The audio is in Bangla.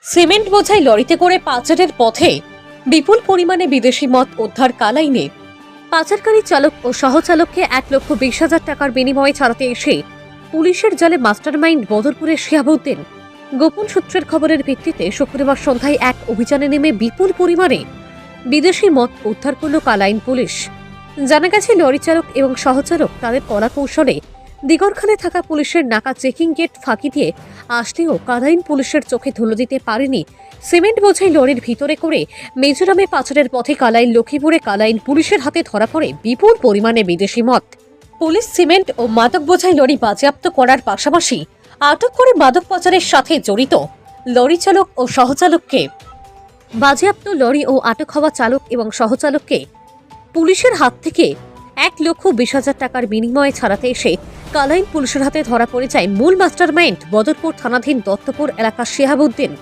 সিমেন্ট বোঝাই লরিতে করে পাচারের পথে বিপুল পরিমাণে বিদেশি মদ উদ্ধার কালাইনে। পাচারকারী চালক ও সহচালককে 1,20,000 টাকার বিনিময়ে ছাড়াতে এসে পুলিশের জালে মাস্টারমাইন্ড বদরপুরের শিহাবুদ্দিন। গোপন সূত্রের খবরের ভিত্তিতে শুক্রবার সন্ধ্যায় এক অভিযানে নেমে বিপুল পরিমাণে বিদেশি মদ উদ্ধার করল কালাইন পুলিশ। জানা গেছে, লরি চালক এবং সহচালক তাদের কড়া কৌশলে দিগরখানে থাকা পুলিশের নাকা চেকিং গেট ফাঁকি দিয়ে আসলেও কালাইন পুলিশের চোখে ধুলো দিতে পারেনি সিমেন্ট বোঝাই লরির ভিতরে করে মিজোরামে পাচারের পথে কালাইন লক্ষ্মীপুরে কালাইন পুলিশের হাতে ধরা পড়ে বিপুল পরিমাণে বিদেশি মদ। পুলিশ সিমেন্ট ও মাদক বোঝাই লরি বাজেয়াপ্ত করার পাশাপাশি আটক করে মাদক পাচারের সাথে জড়িত লরি চালক ও সহচালককে। বাজেয়াপ্ত লরি ও আটক হওয়া চালক এবং সহচালককে পুলিশের হাত থেকে 1,20,000 টাকার বিনিময়ে ছাড়াতে এসে কালাইন পুলিশের হাতে ধরা পড়ে যায় মূল মাস্টারমাইন্ড বদরপুর থানাধীন দত্তপুর এলাকার শিহাবুদ্দিন।